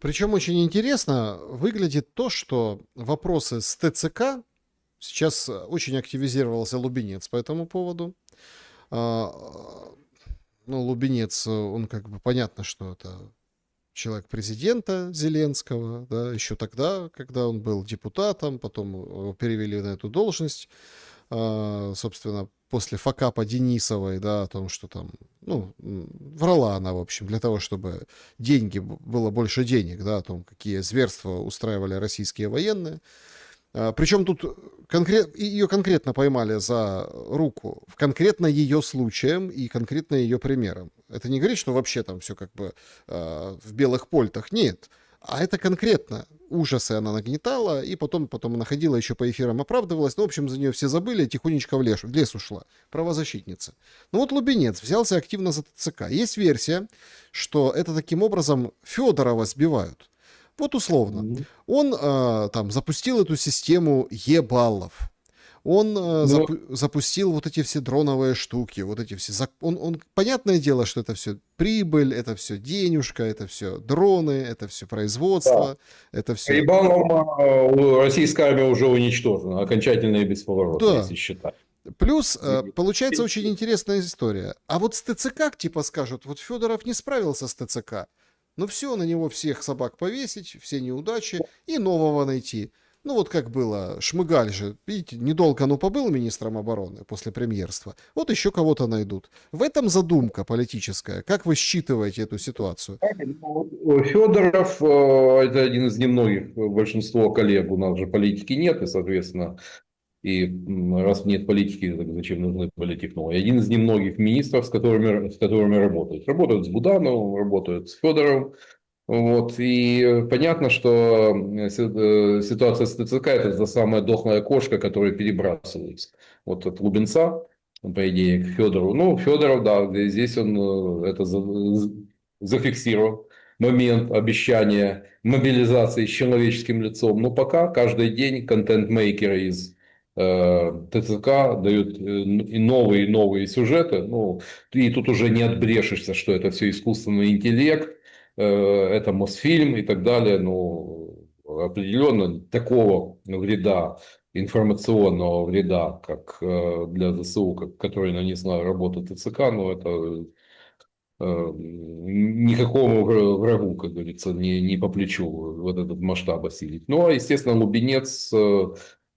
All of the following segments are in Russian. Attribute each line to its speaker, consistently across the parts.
Speaker 1: Причем очень интересно выглядит то, что вопросы с ТЦК сейчас очень активизировался Лубенец по этому поводу. А, Ну, Лубенец, он как бы понятно, что это человек президента Зеленского, да, еще тогда, когда он был депутатом, потом его перевели на эту должность, собственно, после факапа Денисовой, да, о том, что там, ну, врала она, в общем, для того, чтобы было больше денег, да, о том, какие зверства устраивали российские военные. Причем тут ее конкретно поймали за руку, конкретно ее случаем и конкретно ее примером. Это не говорит, что вообще там все как бы в белых польтах. Нет. А это конкретно ужасы она нагнетала, и потом находила еще по эфирам, оправдывалась. Ну, в общем, за нее все забыли, тихонечко в лес ушла. Правозащитница. Ну вот Лубенец взялся активно за ТЦК. Есть версия, что это таким образом Федорова сбивают. Вот условно.
Speaker 2: Мгм.
Speaker 1: Он там запустил эту систему Е-баллов. Он
Speaker 2: Ну,
Speaker 1: запустил вот эти все дроновые штуки, вот эти все... Понятное дело, что это все прибыль, это все денежка, это все дроны, это все
Speaker 2: да.
Speaker 1: производство, это все...
Speaker 2: По российская армия уже уничтожена, окончательно и бесповоротно,
Speaker 1: Да.
Speaker 2: если считать.
Speaker 1: Плюс
Speaker 2: И-
Speaker 1: получается очень интересная история. А вот с ТЦК типа скажут, вот Федоров не справился с ТЦК. Ну все, на него всех собак повесить, все неудачи и нового найти. Ну вот как было, Шмыгаль же, видите, недолго, но побыл министром обороны после премьерства. Вот еще кого-то найдут. В этом задумка политическая. Как вы считываете эту ситуацию?
Speaker 2: Федоров это один из немногих, большинство коллег у нас же политики нет, и, соответственно, раз нет политики, так зачем нужны политтехнологи? Один из немногих министров, с которыми работают. Работают с Будановым, работают с Федоровым. Вот. И понятно, что ситуация с ТЦК – это та самая дохлая кошка, которая перебрасывается. Вот от Лубенца, по идее, к Федорову. Ну, Федоров, да, здесь он это зафиксировал. Момент обещания мобилизации с человеческим лицом. Но пока каждый день контент-мейкеры из ТЦК дают и новые сюжеты. Ну, и тут уже не отбрешешься, что это все искусственный интеллект, это Мосфильм и так далее. Ну, определенно такого вреда, информационного вреда, как для ЗСУ, который нанесла работа ТЦК, ну, это никакому врагу, как говорится, не по плечу вот этот масштаб осилить. Ну, а, естественно, Лубенец,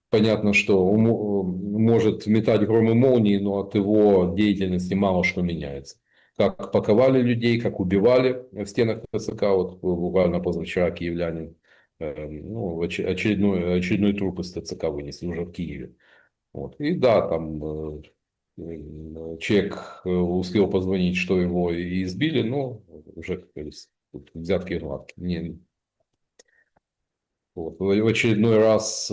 Speaker 2: понятно, что он может метать гром и молнии, но от его деятельности мало что меняется. Как паковали людей, как убивали в стенах ТЦК, вот буквально позавчера киевлянин, ну, очередной труп из ТЦК вынесли уже в Киеве. Вот. И да, там человек успел позвонить, что его и избили, но уже, как говорится, тут взятки гладкие. Вот, в очередной раз.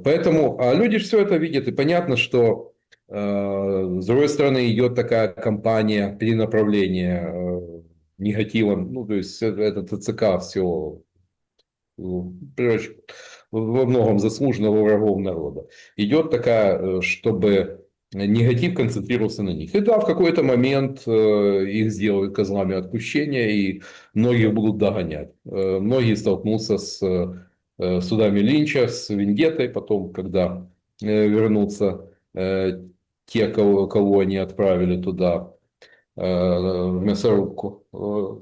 Speaker 2: Поэтому, а люди все это видят, и понятно, что с другой стороны идет такая кампания перенаправления негатива, ну, то есть это ТЦК все во многом заслуженно у врагов народа. Идет такая, чтобы негатив концентрировался на них. И да, в какой-то момент их сделают козлами отпущения, и многих будут догонять. Многие столкнутся с судами Линча, с Вендеттой, потом, когда вернутся те, кого они отправили туда в мясорубку.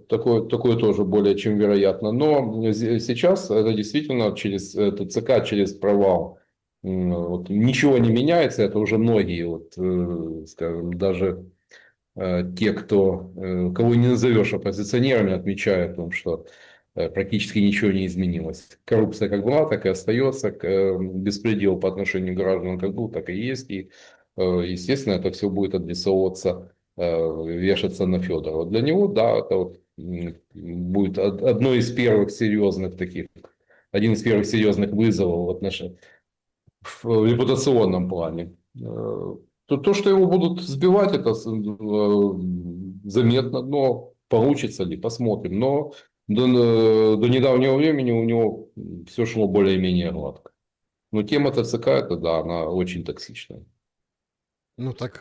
Speaker 2: Такое тоже более чем вероятно. Но сейчас это действительно через ТЦК, через провал. Вот, ничего не меняется. Это уже многие, вот, скажем, даже те, кого не назовешь оппозиционерами, отмечают о том, что практически ничего не изменилось. Коррупция как была, так и остается. Беспредел по отношению к гражданам как был, так и есть. И, естественно, это все будет адресовываться, вешаться на Федорова. Для него, да, это вот будет одно из первых серьезных таких, один из первых серьезных вызовов в репутационном плане. То, что его будут сбивать, это заметно, но получится ли, посмотрим. Но до недавнего времени у него все шло более-менее гладко. Но тема ТЦК, это да, она очень токсичная.
Speaker 1: Ну так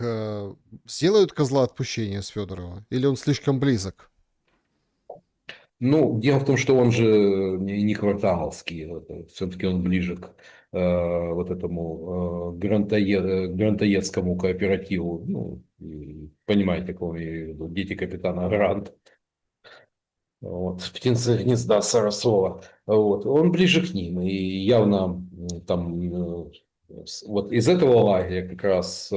Speaker 1: сделают козла отпущения с Федорова? Или он слишком близок?
Speaker 2: Ну, дело в том, что он же не кварталовский, все-таки он ближе к вот этому грантоедскому кооперативу. Ну, и понимаете, какого я имею в виду, дети капитана Грант. Вот, птенцы гнезда Сарасова. Вот, он ближе к ним. И явно там вот из этого лагеря как раз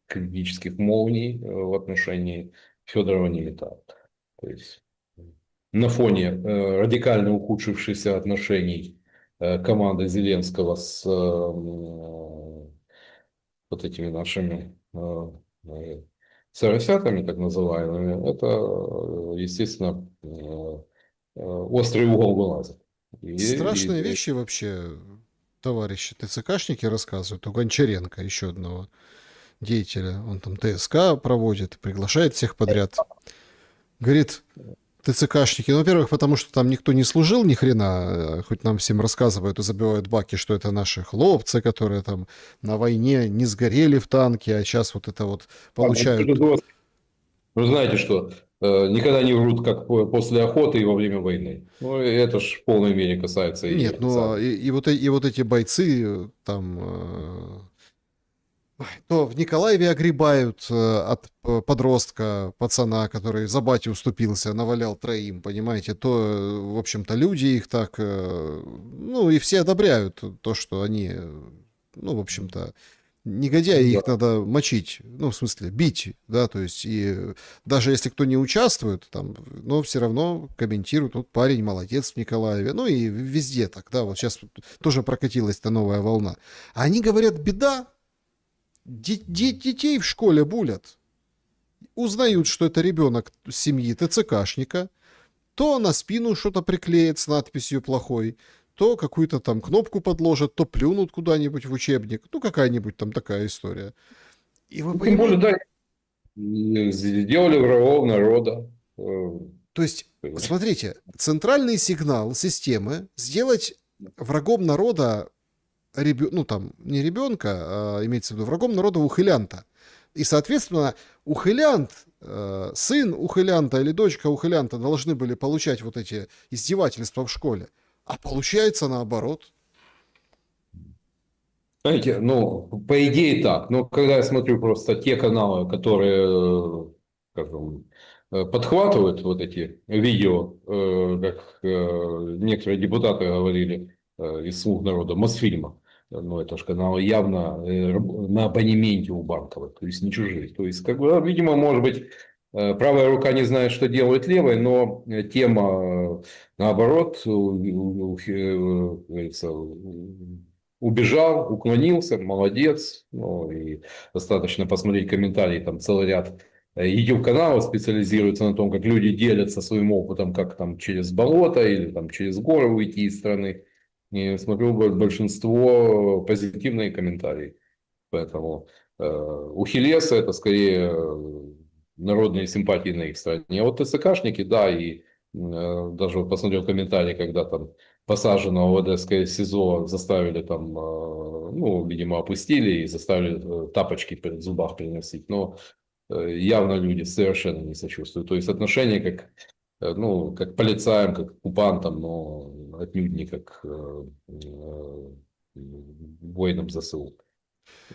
Speaker 2: критических молний в отношении Федорова не летает. То есть на фоне радикально ухудшившихся отношений команды Зеленского с вот этими нашими соросятами, так называемыми, это, естественно, острый угол вылазит.
Speaker 1: Страшные
Speaker 2: И
Speaker 1: вещи вообще товарищи ТЦКшники рассказывают. У Гончаренко, еще одного деятеля. Он там ТСК проводит, приглашает всех подряд. Говорит, ТЦКшники, ну, во-первых, потому что там никто не служил ни хрена, хоть нам всем рассказывают и забивают баки, что это наши хлопцы, которые там на войне не сгорели в танке, а сейчас вот это вот получают.
Speaker 2: вы знаете, что никогда не врут, как после охоты и во время войны. Ну, и это ж в полной мере касается и
Speaker 1: Нет, ну
Speaker 2: официальных.
Speaker 1: и вот эти бойцы там то в Николаеве огребают от подростка, пацана, который за батю уступился, навалял троим, понимаете, то, в общем-то, люди их так, ну, и все одобряют то, что они, ну, в общем-то, негодяи,
Speaker 2: Да.
Speaker 1: их надо мочить, ну, в смысле, бить, да, то есть, и даже если кто не участвует, там, но все равно комментируют, вот парень молодец в Николаеве, ну, и везде так, да, вот сейчас тоже прокатилась эта новая волна. А они говорят, беда, детей в школе булят. Узнают, что это ребенок семьи ТЦКшника, то на спину что-то приклеят с надписью плохой, то какую-то там кнопку подложат, то плюнут куда-нибудь в учебник. Ну, какая-нибудь там такая история. И вы
Speaker 2: Ну, тем более,
Speaker 1: понимаете,
Speaker 2: да, сделали врагов народа.
Speaker 1: то есть, смотрите, центральный сигнал системы сделать врагом народа, ну там, не ребенка, а имеется в виду врагом народа ухылянта. И, соответственно, ухылянт, сын ухылянта или дочка ухылянта должны были получать вот эти издевательства в школе. А получается наоборот.
Speaker 2: Знаете, ну, по идее так. Но когда я смотрю просто те каналы, которые, скажем, подхватывают вот эти видео, как некоторые депутаты говорили из «Слуг народа», Мосфильма, ну, это же каналы явно на абонементе у Банковой, то есть не чужие. То есть, как бы, видимо, может быть, правая рука не знает, что делает левая, но тема, наоборот, говорится, убежал, уклонился, молодец. Ну, и достаточно посмотреть комментарии, там целый ряд YouTube-каналов специализируется на том, как люди делятся своим опытом, как там через болото или там через горы уйти из страны. И смотрю, большинство позитивные комментарии. Поэтому у Хилеса это скорее народные симпатии на их стороне. А вот ТСКшники, да, и даже вот посмотрел комментарии, когда там посаженного в Одесское СИЗО заставили там, ну, видимо, опустили и заставили тапочки перед зубах приносить. Но явно люди совершенно не сочувствуют. То есть отношение как, ну, как к полицаям, как к оккупантам, но отнюдь не как воинам ЗСУ.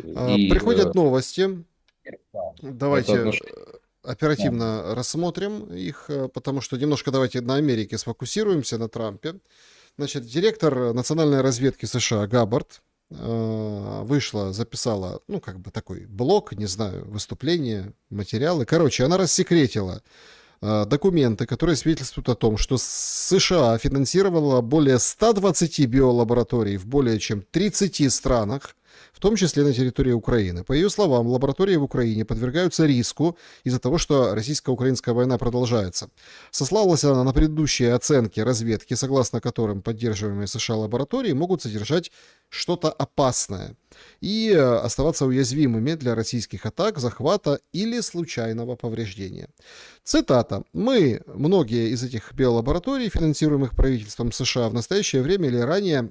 Speaker 2: И
Speaker 1: Приходят новости.
Speaker 2: это
Speaker 1: Давайте
Speaker 2: отношение.
Speaker 1: оперативно рассмотрим их, потому что немножко давайте на Америке сфокусируемся, на Трампе. Значит, директор национальной разведки США Габбард вышла, записала, ну, как бы такой блог, не знаю, выступление, материалы. Короче, она рассекретила документы, которые свидетельствуют о том, что США финансировала более 120 биолабораторий в более чем 30 странах, в том числе на территории Украины. По ее словам, лаборатории в Украине подвергаются риску из-за того, что российско-украинская война продолжается. Сослалась она на предыдущие оценки разведки, согласно которым поддерживаемые США лаборатории могут содержать что-то опасное и оставаться уязвимыми для российских атак, захвата или случайного повреждения. Цитата. «Мы, многие из этих биолабораторий, финансируемых правительством США, в настоящее время или ранее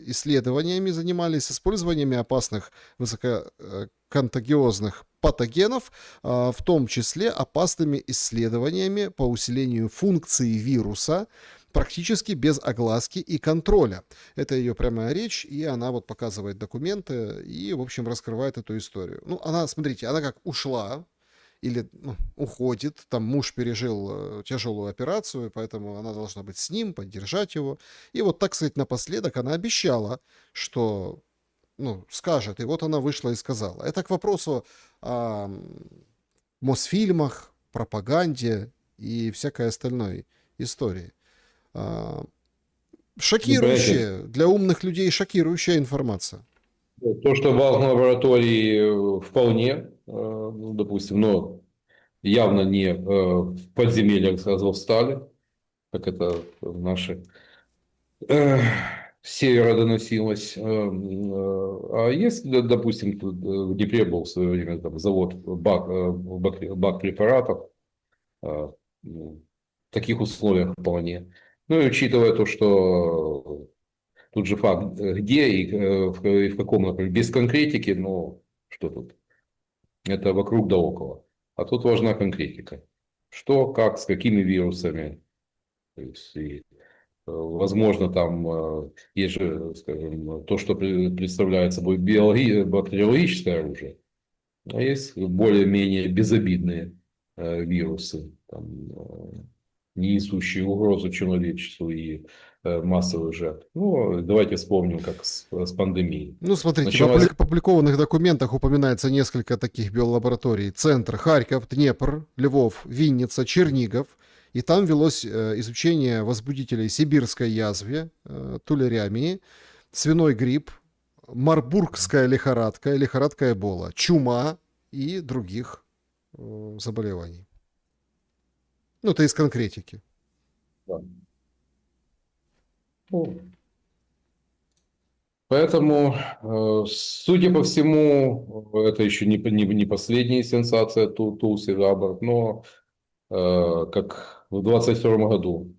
Speaker 1: исследованиями занимались, использованием опасных высококонтагиозных патогенов, в том числе опасными исследованиями по усилению функции вируса, практически без огласки и контроля. Это ее прямая речь, и она вот показывает документы и, в общем, раскрывает эту историю. Ну, она, смотрите, она как ушла, или уходит, там муж пережил тяжелую операцию, поэтому она должна быть с ним, поддержать его. И вот, так сказать, напоследок она обещала, что скажет. И вот она вышла и сказала. Это к вопросу о Мосфильмах, пропаганде и всякой остальной истории. А,
Speaker 2: Братья,
Speaker 1: Шокирующая, для умных людей шокирующая информация.
Speaker 2: то, что в лаборатории вполне, ну, допустим, но явно не в подземельях Азовстали, как это наши с севера доносилось. А если, допустим, тут в Днепре был в свое время там, завод бак препаратов, ну, в таких условиях вполне. Ну и учитывая то, что тут же факт, где и в каком, например, без конкретики, но что тут, это вокруг да около. А тут важна конкретика. Что, как, с какими вирусами. То есть, и, возможно, там есть же, скажем, то, что представляет собой бактериологическое оружие, а есть более-менее безобидные вирусы, там, не несущие угрозу человечеству и массовых жертв. Ну, давайте вспомним, как с пандемией.
Speaker 1: Ну, смотрите, в
Speaker 2: Началась...
Speaker 1: опубликованных документах упоминается несколько таких биолабораторий. Центр Харьков, Днепр, Львов, Винница, Чернигов. И там велось изучение возбудителей сибирской язвы, тулериамии, свиной грипп, марбургская лихорадка, лихорадка Эбола, чума и других заболеваний. Ну, это из конкретики.
Speaker 2: Да. Ну, поэтому, судя по всему, это еще не последняя сенсация Тулси Габбард, но как в 22 году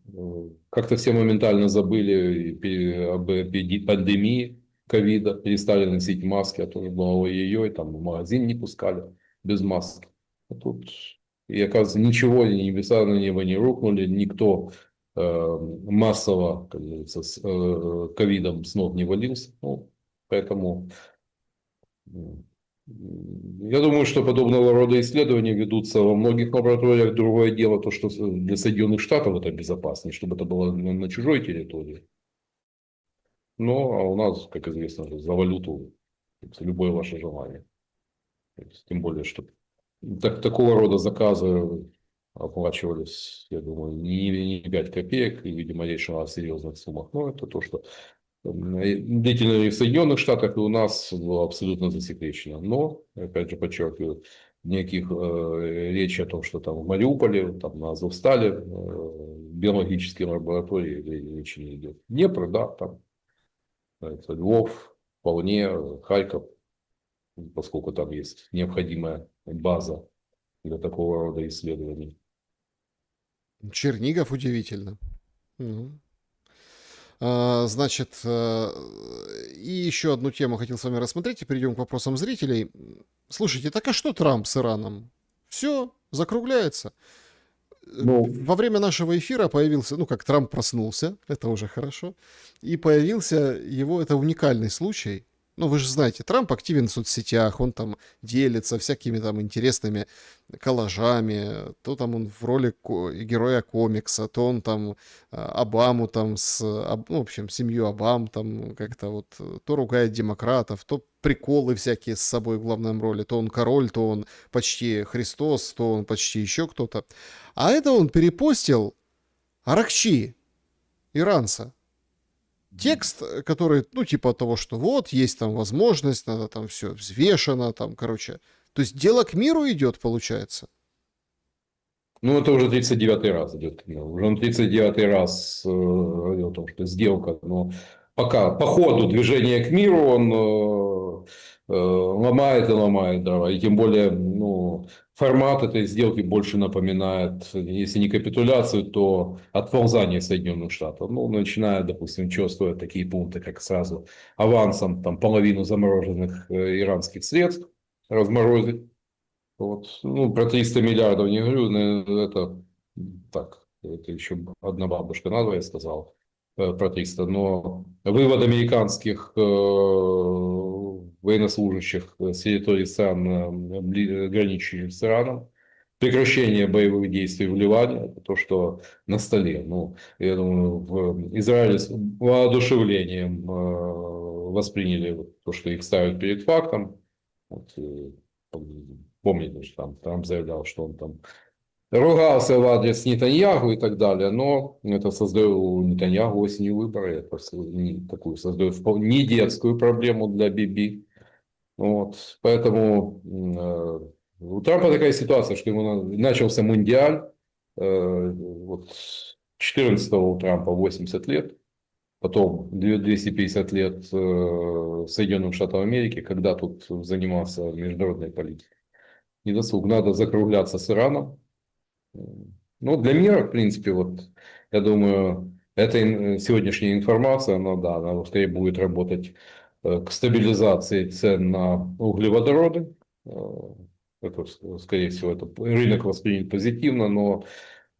Speaker 2: как-то все моментально забыли об пандемии ковида, перестали носить маски, а то было ой-ой-ой, там в магазин не пускали без маски. А тут, и оказывается, ничего, ни небеса на небо не рухнули, никто массово, как говорится, с ковидом с ног не валился. Ну, поэтому я думаю, что подобного рода исследования ведутся во многих лабораториях. Другое дело, то, что для Соединенных Штатов это безопаснее, чтобы это было на чужой территории. Но а у нас, как известно, за валюту любое ваше желание. Тем более, что такого рода заказы оплачивались, я думаю, не 5 копеек, и, видимо, речь шла о серьезных суммах. Но это то, что длительно и в Соединенных Штатах, и у нас было абсолютно засекречено. Но, опять же, подчеркиваю, никаких речи о том, что там в Мариуполе, там на Азовстале, биологические лаборатории речи не идет. Днепр, да, там это Львов, вполне, Харьков, поскольку там есть необходимая база для такого рода исследований.
Speaker 1: Чернигов удивительно. Мгм. Значит, и еще одну тему хотел с вами рассмотреть, и перейдем к вопросам зрителей. Слушайте, так а что Трамп с Ираном? Все, закругляется.
Speaker 2: Ну,
Speaker 1: Во время нашего эфира появился, ну как Трамп проснулся, это уже хорошо, и появился его, это уникальный случай. Ну, вы же знаете, Трамп активен в соцсетях, он там делится всякими там интересными коллажами, то там он в роли героя комикса, то он там Обаму там ну, в общем, семью Обам там как-то вот, то ругает демократов, то приколы всякие с собой в главном роли, то он король, то он почти Христос, то он почти еще кто-то. А это он перепостил Аракчи, иранца. Текст, который, ну, типа того, что вот, есть там возможность, надо там все взвешено, там, короче. То есть дело к миру идет, получается.
Speaker 2: ну, это уже 39-й раз идет. Уже он 39-й раз говорил о том, что сделка, но пока по ходу движения к миру он ломает и ломает дрова. И тем более, ну, формат этой сделки больше напоминает, если не капитуляцию, то отползание Соединенных Штатов. Ну, начиная, допустим, чувствовать такие пункты, как сразу авансом там, половину замороженных иранских средств разморозить. Вот. Ну, про 300 миллиардов не говорю, это так, это еще одна бабушка надвое сказала про 300, но вывод американских военнослужащих с территории стран, граничащих с Ираном, прекращение боевых действий в Ливане, это то, что на столе. Ну, я думаю, в Израиле с воодушевлением восприняли то, что их ставят перед фактом. Вот, помните, что там Трамп заявлял, что он там ругался в адрес Нетаньяху и так далее, но это создает у Нетаньяху осенью выборы, это такую создает вполне детскую проблему для Биби. Вот, поэтому у Трампа такая ситуация, что ему начался мундиаль, вот 14-го у Трампа 80 лет, потом 250 лет Соединенным Штатам Америки, когда тут занимался международной политикой. Недосуг, надо закругляться с Ираном. Ну, для мира, в принципе, вот, я думаю, эта сегодняшняя информация, она, да, она скорее будет работать к стабилизации цен на углеводороды. Это, скорее всего, это рынок воспринят позитивно, но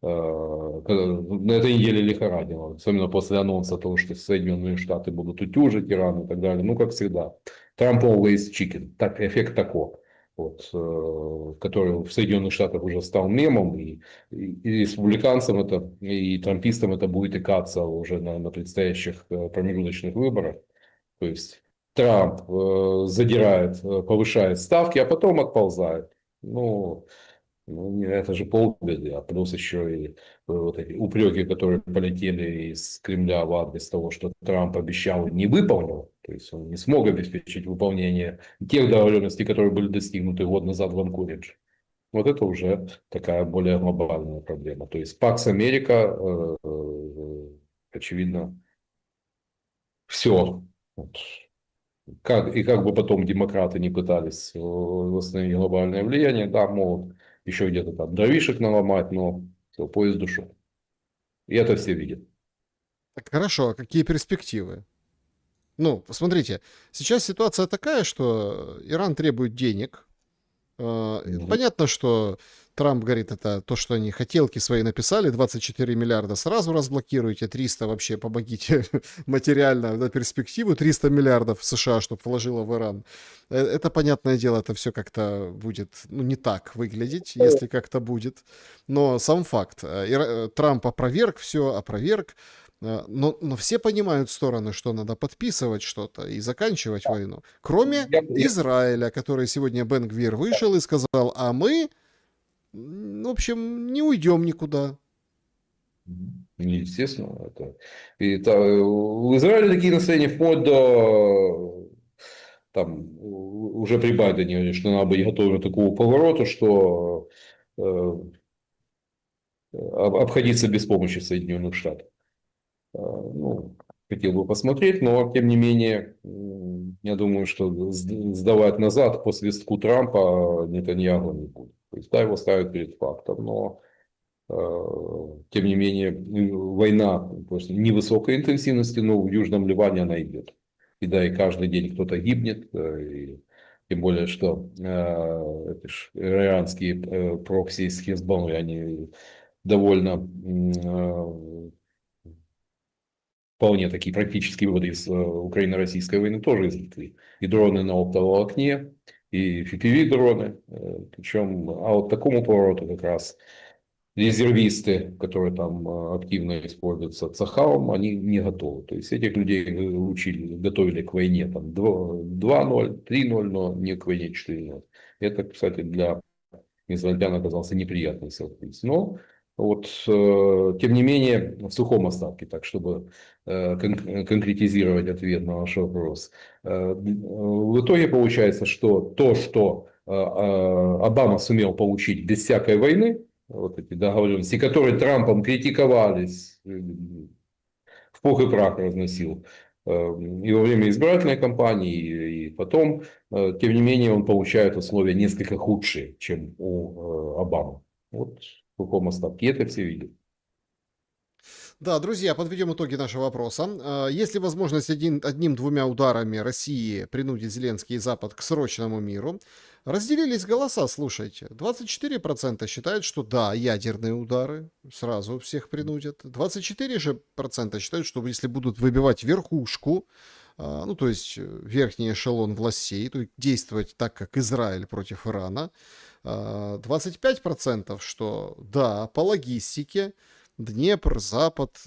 Speaker 2: на этой неделе лихорадило, особенно после анонса того, что Соединенные Штаты будут утюжить Иран и так далее. Ну, как всегда, Trump always chicken, так, эффект такой. Вот, который в Соединенных Штатах уже стал мемом, и республиканцам это, и трампистам это будет икаться уже на предстоящих промежуточных выборах. То есть Трамп задирает, повышает ставки, а потом отползает. Ну, это же полбеды, а плюс еще и вот эти упреки, которые полетели из Кремля в адрес того, что Трамп обещал и не выполнил. То есть он не смог обеспечить выполнение тех договоренностей, которые были достигнуты год назад в Анкоридже. Вот это уже такая более глобальная проблема. То есть Пакс Америка, очевидно, все. Вот. Как бы потом демократы не пытались восстановить глобальное влияние, да, могут еще где-то там дровишек наломать, но все, поезд ушел. И это все видят.
Speaker 1: Так хорошо, а какие перспективы? Ну, посмотрите, сейчас ситуация такая, что Иран требует денег.
Speaker 2: Мгм.
Speaker 1: Понятно, что Трамп говорит, это то, что они хотелки свои написали, 24 миллиарда сразу разблокируйте, 300 вообще помогите материально на перспективу, 300 миллиардов США, чтобы вложила в Иран. Это, понятное дело, это все как-то будет, ну, не так выглядеть, если как-то будет. Но сам факт, Трамп опроверг все, опроверг, но все понимают стороны, что надо подписывать что-то и заканчивать войну. Кроме
Speaker 2: Я-
Speaker 1: Израиля, который сегодня Бен Гвир вышел и сказал, а мы, в общем, не уйдем никуда.
Speaker 2: Естественно, это. У Израиля такие настроения вплоть до там уже при Байдене, говорили, что надо быть готовым к такому повороту, что обходиться без помощи Соединенных Штатов. Ну, хотел бы посмотреть, но тем не менее, я думаю, что сдавать назад по свистку Трампа Нетаньяху не будет. То есть, да, его ставят перед фактом, но тем не менее война просто невысокой интенсивности, но в Южном Ливане она идет. И да, и каждый день кто-то гибнет, и тем более, что это ж иранские прокси из Хезболлы, они довольно вполне такие практические выводы из Украино-российской войны тоже извлекли. И дроны на оптоволокне, и FPV-дроны. Причем, а вот такому повороту как раз резервисты, которые там активно используются Цахалом, они не готовы. То есть этих людей учили, готовили к войне там 2:0, 3:0, но не к войне 4:0. Это, кстати, для израильтян оказался неприятный сюрприз. Но вот, тем не менее, в сухом остатке, так чтобы конкретизировать ответ на ваш вопрос. В итоге получается, что то, что Обама сумел получить без всякой войны, вот эти договоренности, которые Трампом критиковались, в пух и прах разносил и во время избирательной кампании, и потом, тем не менее, он получает условия несколько худшие, чем у Обамы. Вот в каком остатке это все видят.
Speaker 1: Да, друзья, подведем итоги нашего вопроса. Есть ли возможность одним-двумя ударами России принудить Зеленский и Запад к срочному миру? Разделились голоса, слушайте. 24% считают, что да, ядерные удары сразу всех принудят. 24% же процента считают, что если будут выбивать верхушку, ну, то есть верхний эшелон властей, то есть действовать так, как Израиль против Ирана. 25%, что да, по логистике, Днепр, запад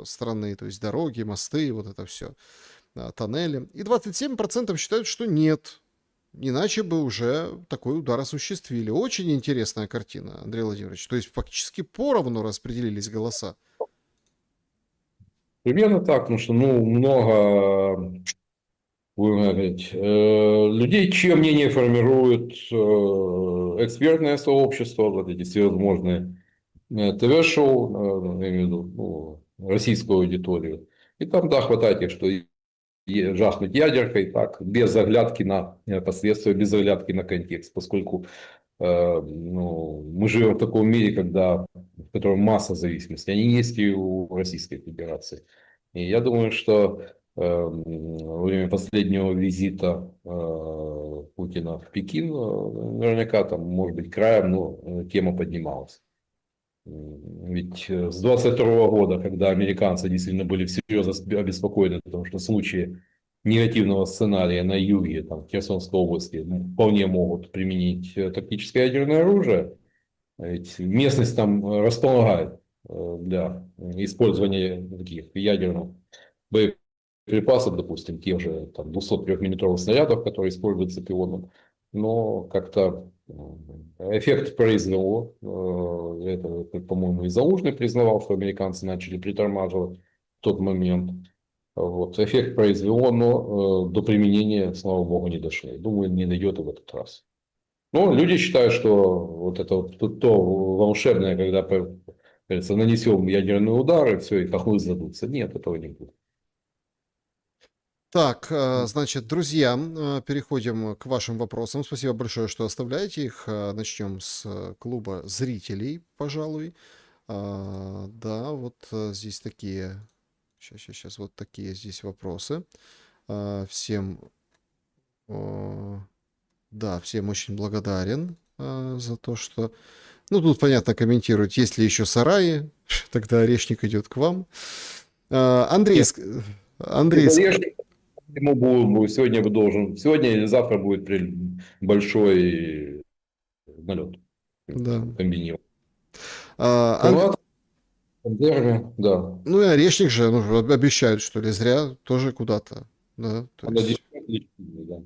Speaker 1: страны, то есть дороги, мосты, вот это все, тоннели. И 27% считают, что нет, иначе бы уже такой удар осуществили. Очень интересная картина, Андрей Владимирович. То есть фактически поровну распределились голоса.
Speaker 2: Примерно так, потому что много, будем говорить, людей, чье мнение формирует экспертное сообщество, вот эти всевозможные ТВ-шоу, я имею в виду российскую аудиторию. И там, да, хватает тех, что жахнуть ядеркой, так, без оглядки на последствия, без оглядки на контекст, поскольку мы живем в таком мире, в котором масса зависимостей, они есть и у Российской Федерации. И я думаю, что во время последнего визита Путина в Пекин, наверняка там, может быть, краем, но тема поднималась. Ведь с 22 года, когда американцы действительно были всерьез обеспокоены, потому что в случае негативного сценария на юге, там, в Херсонской области, вполне могут применить тактическое ядерное оружие, ведь местность там располагает для использования таких ядерных боеприпасов, допустим, тех же там, 203-мм снарядов, которые используются пионом, но как-то эффект произвело. Это, по-моему, и Залужный признавал, что американцы начали притормаживать в тот момент. Вот. Эффект произвело, но до применения, слава богу, не дошло. Думаю, не дойдет и в этот раз. Но люди считают, что вот это вот то волшебное, когда, говорится, нанесем ядерные удары, все, и хохлы сдадутся. Нет, этого не будет.
Speaker 1: Так, значит, друзья, переходим к вашим вопросам. Спасибо большое, что оставляете их. Начнем с клуба зрителей, пожалуй. Да, вот здесь такие... Сейчас, вот такие здесь вопросы. Всем... Да, всем очень благодарен за то, что... Ну, тут, понятно, комментируют, есть ли еще сараи, тогда орешник идет к вам. Андрей,
Speaker 2: Нет,
Speaker 1: Андрей,
Speaker 2: сегодня или завтра будет большой налет
Speaker 1: да.
Speaker 2: комбинированный.
Speaker 1: Ан-
Speaker 2: Хорват, Бандерами, да.
Speaker 1: Ну и орешник же, ну, обещают, что ли, зря тоже куда-то. Да, то
Speaker 2: Она
Speaker 1: есть...
Speaker 2: действительно, да.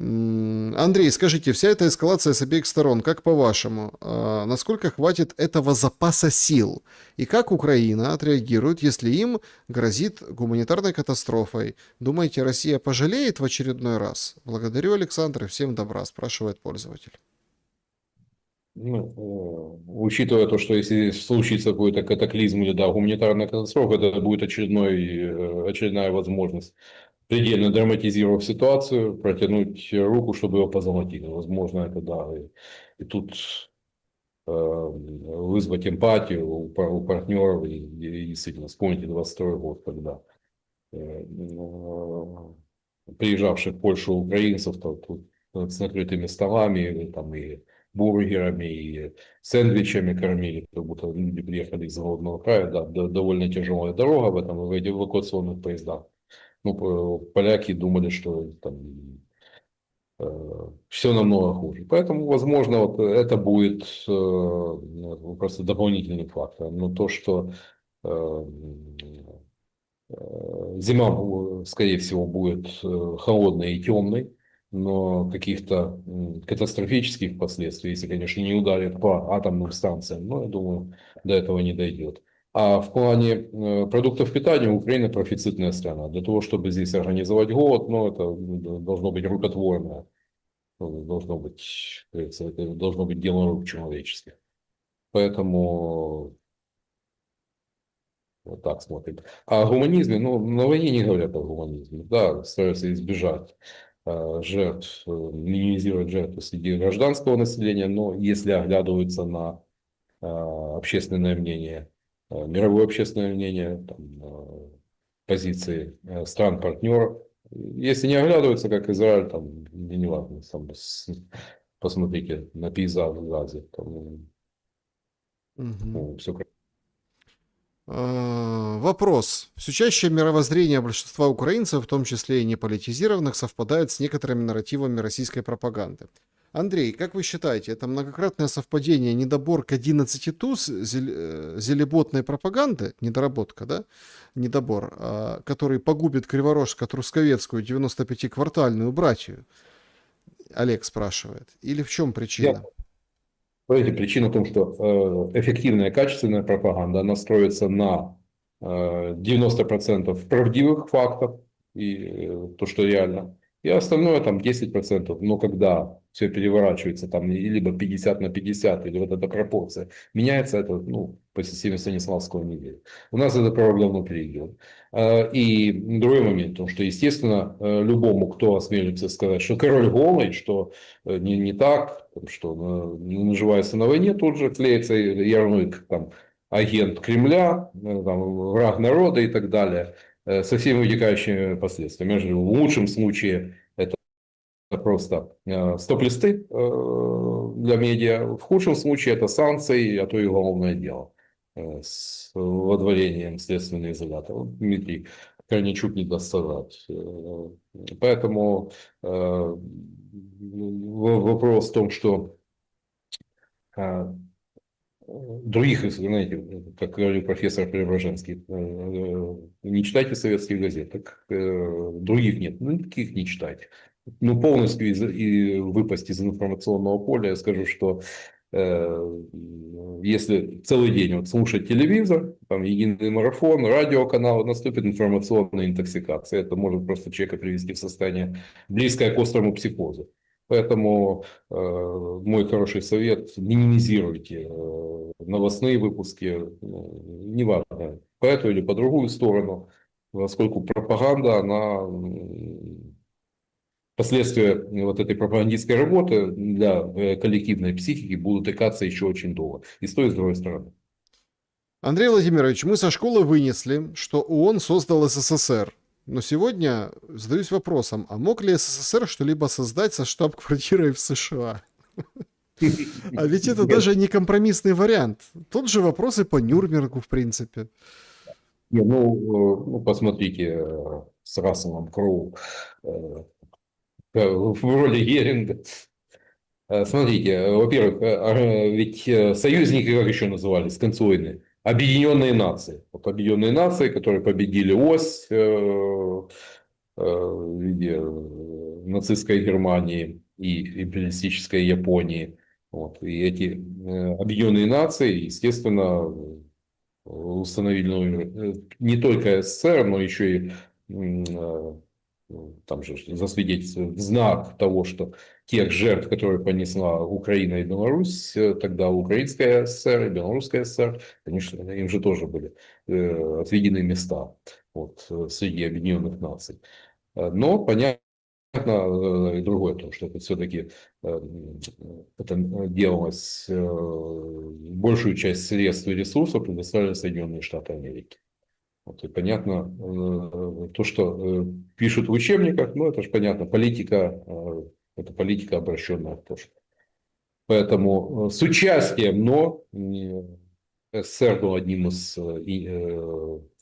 Speaker 1: Андрей, скажите, вся эта эскалация с обеих сторон, как по-вашему, насколько хватит этого запаса сил? И как Украина отреагирует, если им грозит гуманитарной катастрофой? Думаете, Россия пожалеет в очередной раз? Благодарю, Александр, и всем добра, спрашивает пользователь.
Speaker 2: Учитывая то, что если случится какой-то катаклизм или да, гуманитарная катастрофа, это будет очередная возможность, предельно драматизировав ситуацию, протянуть руку, чтобы его позолотили. Возможно, это да. И тут вызвать эмпатию у партнеров и действительно вспомните 22 год, когда приезжавших в Польшу украинцев тут с накрытыми столами, там и бургерами, и сэндвичами кормили, как будто люди приехали из голодного края. Да, довольно тяжелая дорога в этом, в этих эвакуационных поездах. Ну, поляки думали, что там все намного хуже. Поэтому, возможно, вот это будет просто дополнительный фактор. Но то, что э, зима, скорее всего, будет холодной и темной, но каких-то катастрофических последствий, если, конечно, не ударит по атомным станциям, но я думаю, до этого не дойдет. А в плане продуктов питания Украина профицитная страна. Для того, чтобы здесь организовать голод, ну, это должно быть рукотворное. Должно быть, как говорится, это должно быть дело рук человеческих. Поэтому вот так смотрим. А о гуманизме, ну, на войне не говорят о гуманизме. Да, стараются избежать жертв, минимизировать жертвы среди гражданского населения, но если оглядываются на общественное мнение, мировое общественное мнение, там, позиции стран-партнеров, Если не оглядываться, как Израиль, там, не важно, посмотрите на пейзаж в Газе, там,
Speaker 1: Мгм.
Speaker 2: все.
Speaker 1: Вопрос. Все чаще мировоззрение большинства украинцев, в том числе и неполитизированных, совпадает с некоторыми нарративами российской пропаганды. Андрей, как вы считаете, это многократное совпадение, недобор к 11 туз зелеботной пропаганды, недоработка, да, недобор, который погубит Криворожско-Трусковецкую 95-квартальную братью? Олег спрашивает. Или в чем причина?
Speaker 2: Смотрите, причина в том, что эффективная, качественная пропаганда, она строится на 90% правдивых фактов, и то, что реально, и остальное там 10%. Но когда все переворачивается, там либо 50/50, или вот эта пропорция меняется, это, ну, по системе Станиславского не верит. У нас это прорва внутри идет. И другой момент, потому что, естественно, любому, кто осмелится сказать, что король голый, что не так, что не наживается на войне, тут же клеится ярлык, там, агент Кремля, там, враг народа и так далее, со всеми вытекающими последствиями. В лучшем случае это просто стоп-листы для медиа, в худшем случае это санкции, а то и уголовное дело с водворением следственного изолятора. Вот Дмитрий Корнейчук не даст соврать. Поэтому вопрос в том, что других, знаете, как говорил профессор Преображенский, не читайте советских газет, так других нет, ну никаких не читайте. Ну, полностью и выпасть из информационного поля, я скажу, что если целый день вот слушать телевизор, там единый марафон, радиоканал, наступит информационная интоксикация. Это может просто человека привести в состояние близкое к острому психозу. Поэтому мой хороший совет: минимизируйте новостные выпуски, неважно, по эту или по другую сторону, поскольку пропаганда, она последствия вот этой пропагандистской работы для коллективной психики будут икаться еще очень долго. И с той, и с другой стороны.
Speaker 1: Андрей Владимирович, мы со школы вынесли, что ООН создал СССР. Но сегодня задаюсь вопросом, а мог ли СССР что-либо создать со штаб-квартирой в США? А ведь это
Speaker 2: Нет,
Speaker 1: даже не компромиссный вариант. Тот же вопрос и по Нюрнбергу, в принципе.
Speaker 2: ну, посмотрите с Расселом Кроу в роли Геринга. Смотрите, во-первых, ведь союзники, как еще назывались, концоиды, Объединенные Нации. Вот Объединенные Нации, которые победили ось в виде нацистской Германии и империалистической Японии. Вот. И эти Объединенные Нации, естественно, установили не только СССР, но еще и там же засвидетельствовать в знак того, что тех жертв, которые понесла Украина и Беларусь, тогда Украинская ССР и Белорусская ССР, конечно, им же тоже были отведены места вот, среди Объединенных Наций. Но понятно и другое, то, что это все-таки это делалось, большую часть средств и ресурсов предоставили Соединенные Штаты Америки. Вот, и понятно, то, что пишут в учебниках, ну это же понятно, политика, это политика, обращенная в прошлое. Поэтому с участием, но СССР был одним из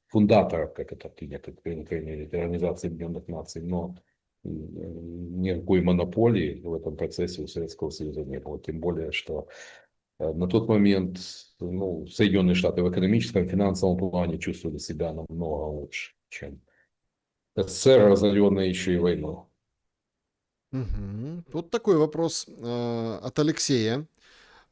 Speaker 2: фундаторов, как это принято, по крайней мере, Организации Объединенных Наций, но никакой монополии в этом процессе у Советского Союза не было. Тем более, что на тот момент, ну, Соединенные Штаты в экономическом, финансовом плане чувствовали себя намного лучше, чем СССР, разоренная еще и войной.
Speaker 1: Мгм. Вот такой вопрос от Алексея.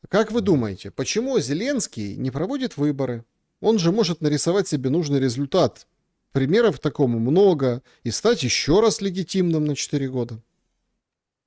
Speaker 1: Как вы думаете, почему Зеленский не проводит выборы? Он же может нарисовать себе нужный результат. Примеров такому много. И стать еще раз легитимным на 4 года.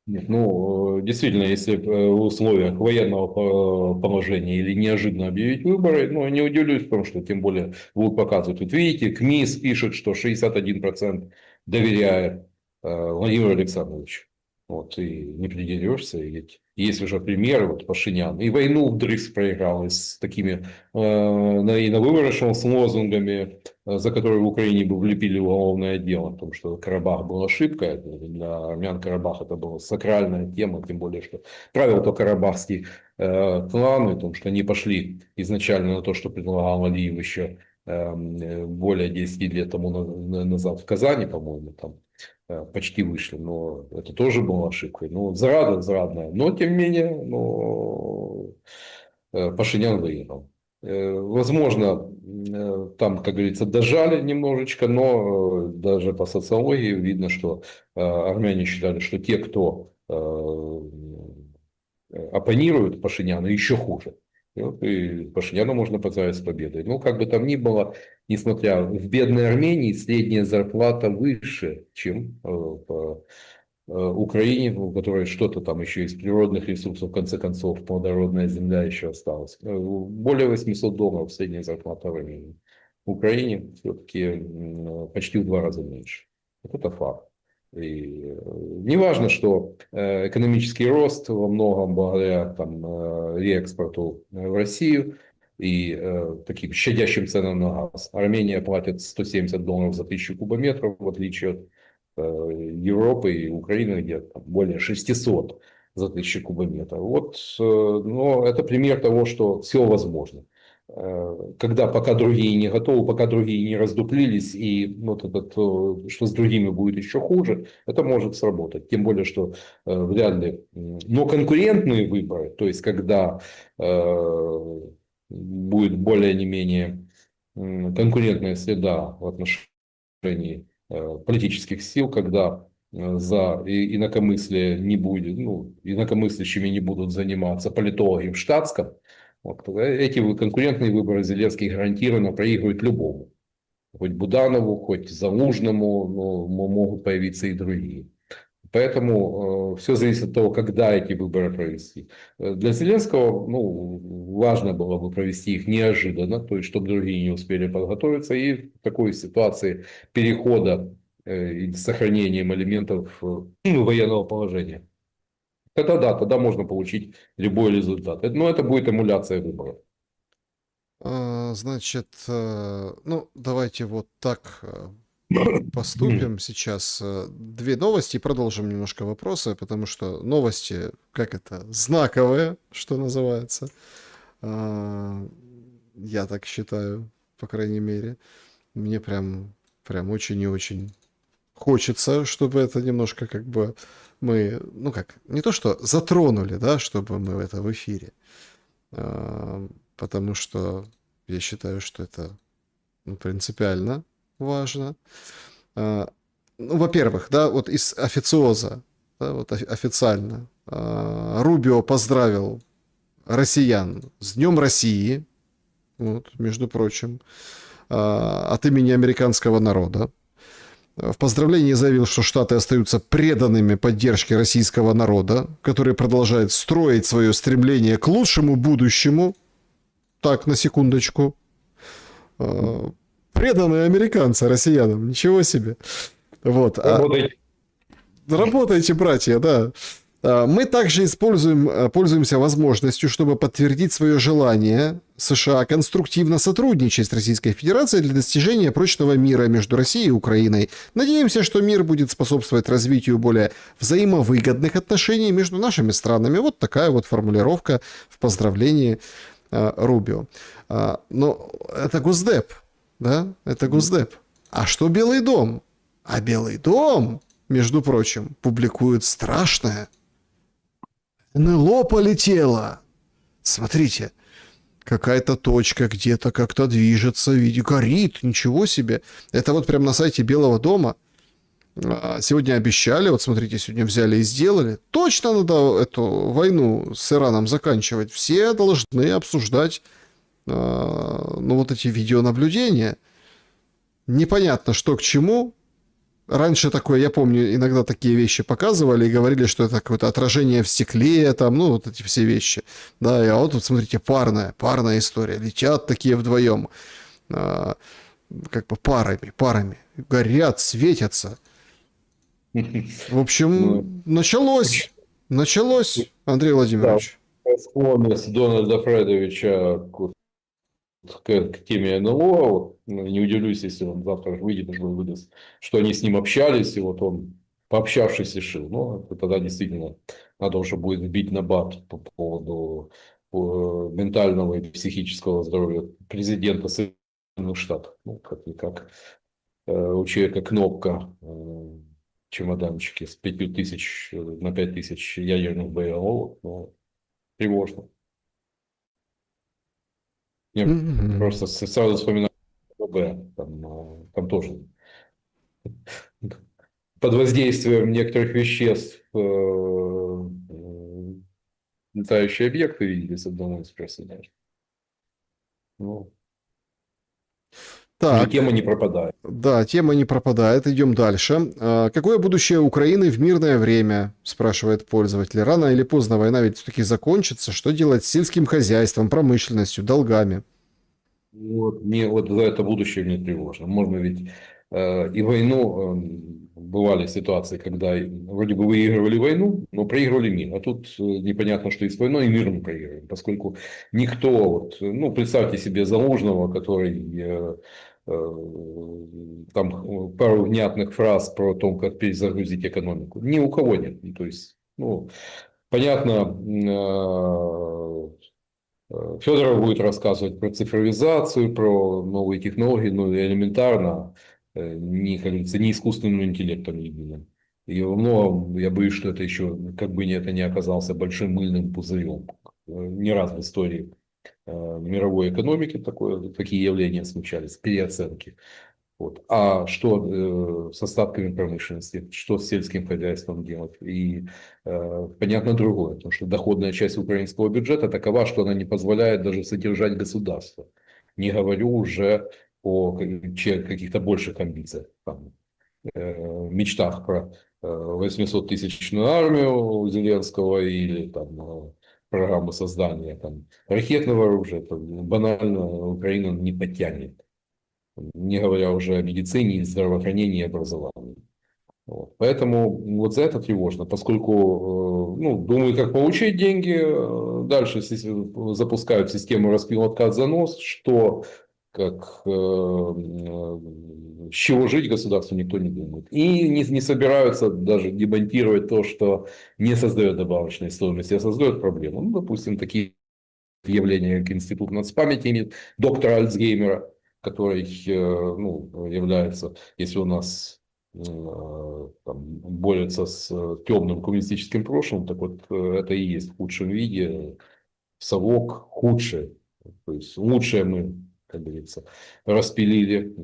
Speaker 2: Нет, ну, действительно, если в условиях военного положения или неожиданно объявить выборы, ну, не удивлюсь в том, что тем более будут показывать. Вот видите, КМИС пишет, что 61% доверяет Владимиру Александровичу. Вот, и не придерешься, ведь Есть уже примеры, вот Пашинян. И войну вдрызг проиграл, и с такими и на выборочном с лозунгами, за которые в Украине бы влепили уголовное дело, потому что Карабах был ошибкой. Для армян Карабах это была сакральная тема, тем более, что правил то карабахский клан, потому что они пошли изначально на то, что предлагал Алиев еще более 10 лет тому назад в Казани, по-моему, там почти вышли, но это тоже была ошибкой. Ну, зарадная. Но, тем не менее, Пашинян выиграл. Возможно, там, как говорится, дожали немножечко, но даже по социологии видно, что армяне считали, что те, кто оппонируют Пашиняну, еще хуже. И Пашиняну можно поздравить с победой. Но как бы там ни было, несмотря в бедной Армении средняя зарплата выше, чем в Украине, у которой что-то там еще из природных ресурсов, в конце концов, плодородная земля еще осталась. Более $800 средняя зарплата в Армении. В Украине все-таки почти в 2 раза меньше. Вот это факт. И не важно, что экономический рост во многом благодаря там, реэкспорту в Россию и таким щадящим ценам на газ. Армения платит $170 за 1000 кубометров, в отличие от Европы и Украины, где там более 600 за 1000 кубометров. Вот, но это пример того, что все возможно. Когда пока другие не готовы, пока другие не раздуплились, и вот этот, что с другими будет еще хуже, это может сработать. Тем более, что вряд ли. Но конкурентные выборы, то есть когда будет более не менее конкурентная среда в отношении политических сил, когда за инакомыслие не будет, ну, инакомыслящими не будут заниматься политологи в штатском, вот, эти конкурентные выборы Зеленский гарантированно проигрывает любому. Хоть Буданову, хоть Залужному, но могут появиться и другие. Поэтому все зависит от того, когда эти выборы провести. Для Зеленского важно было бы провести их неожиданно, то есть чтобы другие не успели подготовиться. И в такой ситуации перехода и сохранением элементов военного положения. Тогда да, тогда можно получить любой результат. Но это будет эмуляция выборов.
Speaker 1: Значит, ну, давайте вот так поступим сейчас. 2 новости и продолжим немножко вопросы, потому что новости, как это, знаковые, что называется. Я так считаю, по крайней мере. Мне прям очень и очень хочется, чтобы это немножко как бы мы, ну как, не то что затронули, да, чтобы мы это в эфире. Потому что я считаю, что это принципиально важно. Ну, во-первых, да, вот из официоза, да, вот официально Рубио поздравил россиян с Днем России, вот, между прочим, от имени американского народа. В поздравлении заявил, что Штаты остаются преданными поддержке российского народа, который продолжает строить свое стремление к лучшему будущему. Так, на секундочку. Преданные американцы россиянам. Ничего себе. Вот. Работайте, братья, да. Мы также пользуемся возможностью, чтобы подтвердить свое желание США конструктивно сотрудничать с Российской Федерацией для достижения прочного мира между Россией и Украиной. Надеемся, что мир будет способствовать развитию более взаимовыгодных отношений между нашими странами. Вот такая вот формулировка в поздравлении Рубио. Но это Госдеп, да? Это Госдеп. А что Белый дом? А Белый дом, между прочим, публикует страшное. НЛО полетело. Смотрите, какая-то точка где-то как-то движется, горит, ничего себе. Это вот прям на сайте Белого дома. Сегодня обещали, вот смотрите, сегодня взяли и сделали. Точно надо эту войну с Ираном заканчивать. Все должны обсуждать, вот эти видеонаблюдения. Непонятно, что к чему. Раньше такое, я помню, иногда такие вещи показывали и говорили, что это какое-то отражение в стекле, там, вот эти все вещи. Да, а вот тут, смотрите, парная история. Летят такие вдвоем, как бы парами. Горят, светятся. В общем, началось. Началось, Андрей
Speaker 2: Да,
Speaker 1: Владимирович.
Speaker 2: склонность Дональда Фредовича к теме НЛО. Вот, ну, не удивлюсь, если он завтра выйдет и выдаст, что они с ним общались, и вот он, пообщавшись, решил. Ну, это тогда действительно надо уже будет бить на бат по поводу ментального и психического здоровья президента Соединенных Штатов. Ну, как-никак. У человека кнопка в чемоданчике с 5000 на 5000 ядерных боеголовок. Ну, тревожно. Мне
Speaker 1: Мгм.
Speaker 2: просто сразу вспоминаю КГБ. Там тоже под воздействием некоторых веществ летающие объекты видели с одного из персонажей. Ну, или
Speaker 1: Так,
Speaker 2: тема не пропадает.
Speaker 1: да, тема не пропадает. Идем дальше. Какое будущее Украины в мирное время? Спрашивает пользователь. Рано или поздно война ведь все-таки закончится. Что делать с сельским хозяйством, промышленностью, долгами?
Speaker 2: Вот, мне вот за это будущее мне тревожно. Можно ведь и войну, бывали ситуации, когда вроде бы выигрывали войну, но проигрывали мир. А тут непонятно, что и с войной, и мир мы проигрываем. Поскольку никто, вот, ну, представьте себе Залужного, который там пару внятных фраз про то, как перезагрузить экономику. Ни у кого нет. Ну, то есть, ну, понятно, Федоров будет рассказывать про цифровизацию, про новые технологии, но элементарно не, как говорится, не искусственным интеллектом единым. И во многом я боюсь, что это еще, как бы это не оказался большим мыльным пузырем. Не раз в истории мировой экономики такие явления случались, переоценки. Вот. А что с остатками промышленности, что с сельским хозяйством делать? И понятно другое, потому что доходная часть украинского бюджета такова, что она не позволяет даже содержать государство. Не говорю уже о каких-то больших амбициях, там, мечтах про 800-тысячную армию у Зеленского или там, программу создания там, ракетного оружия. Это банально Украина не подтянет, не говоря уже о медицине, здравоохранении и образовании. Вот. Поэтому вот за это тревожно, поскольку, ну, думаю, как получить деньги, дальше запускают систему распил откат занос, что как с чего жить государству никто не думает. И не собираются даже демонтировать то, что не создает добавочной стоимости, а создает проблему. Ну, допустим, такие явления, как институт нацпамяти имеет доктора Альцгеймера, который ну, является, если у нас там, борется с темным коммунистическим прошлым, так вот это и есть в худшем виде совок худший. То есть лучшее мы, как говорится, распилили,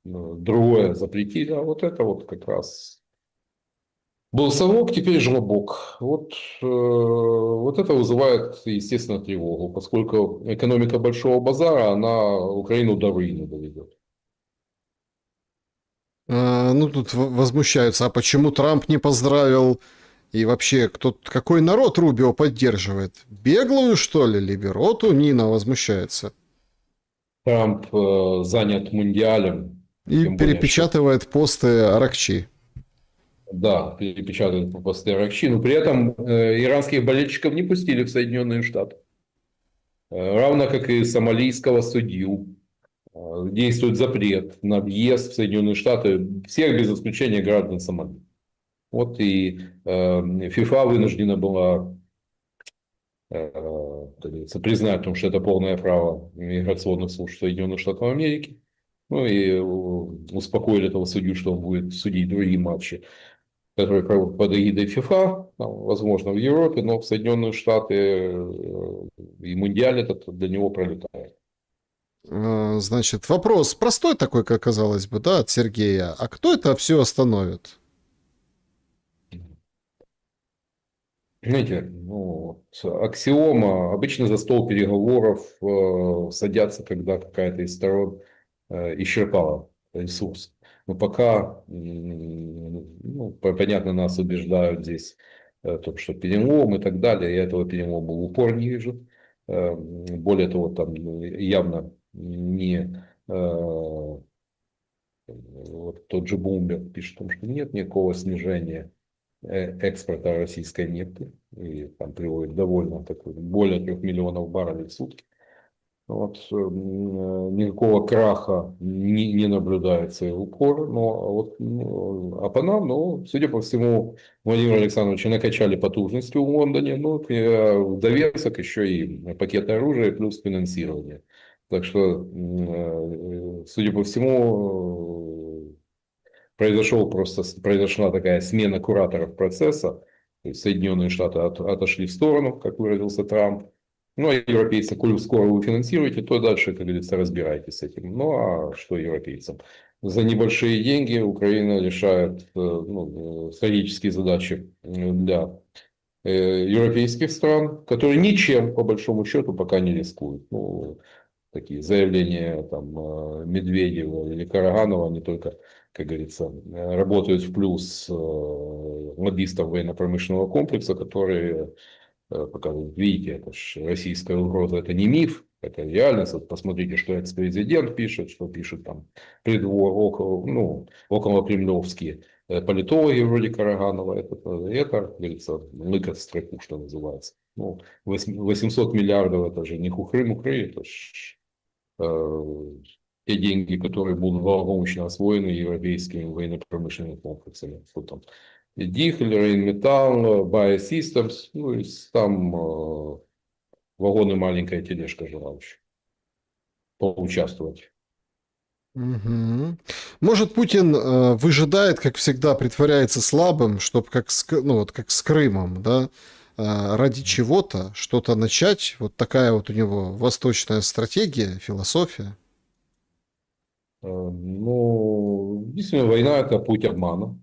Speaker 2: другое запретили, а вот это вот как раз был совок, теперь жлобок. Вот это вызывает, естественно, тревогу, поскольку экономика большого базара, она Украину до руины доведет.
Speaker 1: Ну, тут возмущаются. А почему Трамп не поздравил? И вообще, какой народ Рубио поддерживает? Беглую, что ли, Либероту? Нина возмущается.
Speaker 2: Трамп занят мундиалем,
Speaker 1: И
Speaker 2: тем более, что
Speaker 1: перепечатывает посты Аракчи.
Speaker 2: да, перепечатают по посты Аракчи, но при этом иранских болельщиков не пустили в Соединенные Штаты. Равно как и сомалийского судью. Действует запрет на въезд в Соединенные Штаты всех без исключения граждан Сомали. Вот и ФИФА вынуждена была как говорится, признать, потому что это полное право миграционных служб Соединенных Штатов Америки. Ну и успокоили этого судью, что он будет судить другие матчи, которые проводят под эгидой ФИФА, возможно, в Европе, но в Соединенные Штаты и Мундиаль этот для него пролетает.
Speaker 1: Значит, вопрос простой такой, как казалось бы, да, от Сергея. А кто это все остановит?
Speaker 2: Знаете, ну, вот, аксиома, обычно за стол переговоров садятся, когда какая-то из сторон исчерпала ресурс. Но пока, ну, понятно, нас убеждают здесь, том, что перелом и так далее. Я этого перелома в упор не вижу. Более того, там явно не вот тот же Bloomberg пишет, что нет никакого снижения экспорта российской нефти. И там приводит довольно такой, более 3 миллионов баррелей в сутки. Вот, никакого краха не наблюдается и в упор. Но вот, а по нам, ну, судя по всему, Владимир Александрович накачали потужности в Лондоне. Ну, в довесок еще и пакет оружия плюс финансирование. Так что, судя по всему, произошла такая смена кураторов процесса. То есть Соединенные Штаты отошли в сторону, как выразился Трамп. Ну, а европейцы, коль скоро вы финансируете, то дальше, как говорится, разбирайтесь с этим. Ну, а что европейцам? За небольшие деньги Украина решает ну, стратегические задачи для европейских стран, которые ничем, по большому счету, пока не рискуют. Ну, такие заявления там, Медведева или Караганова, они только, как говорится, работают в плюс лоббистов военно-промышленного комплекса, которые показывают, видите, это ж российская угроза, это не миф, это реальность. Вот посмотрите, что экс-президент пишет, что пишут там около кремлевские политологи вроде Караганова. Это, как говорится, лыка в строку, что называется. Ну, 800 миллиардов это же не хухры-мухры, это ж те деньги, которые будут благополучно освоены европейскими военно-промышленными комплексами. Что там? Дихель, Рейнметалл, Biosystems, ну и там вагон и маленькая тележка желающих поучаствовать.
Speaker 1: Мгм. Может, Путин выжидает, как всегда, притворяется слабым, чтобы ну, вот как с Крымом, да, ради чего-то что-то начать. Вот такая вот у него восточная стратегия, философия.
Speaker 2: Ну, действительно, война – это путь обмана.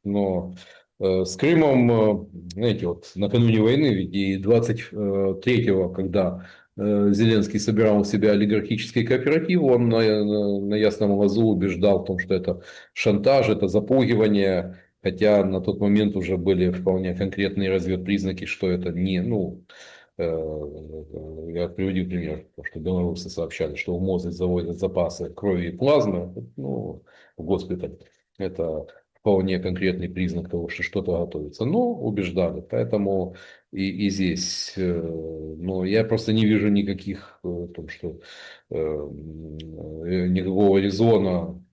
Speaker 2: Но с Крымом, знаете, вот накануне войны, ведь и 23-го, когда Зеленский собирал у себя олигархический кооператив, он на ясном глазу убеждал в том, что это шантаж, это запугивание, хотя на тот момент уже были вполне конкретные разведпризнаки, что это не, ну, я приведу пример, потому что белорусы сообщали, что в Мозырь завозят запасы крови и плазмы, ну, в госпиталь. Это вполне конкретный признак того, что что-то готовится. Но убеждали. Поэтому и здесь, ну, я просто не вижу никаких, том, что никакого резона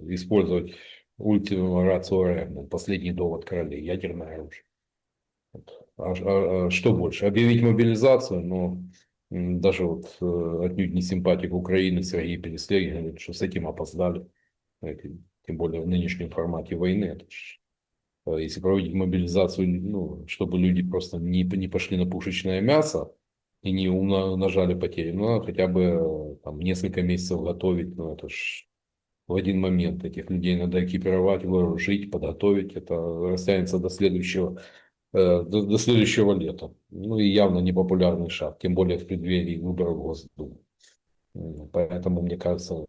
Speaker 2: использовать ультима рацио рем, последний довод королей, ядерное оружие. Что больше? Объявить мобилизацию, но даже вот отнюдь не симпатик Украины Сергей Переслегин говорит, что с этим опоздали. Тем более в нынешнем формате войны. Это если проводить мобилизацию, ну, чтобы люди просто не пошли на пушечное мясо и не умножали потери, ну, надо хотя бы там, несколько месяцев готовить, ну, это ж в один момент. Этих людей надо экипировать, вооружить, подготовить. Это растянется до следующего лета. Ну и явно непопулярный шаг, тем более в преддверии выборов в Госдуму. Поэтому, мне кажется,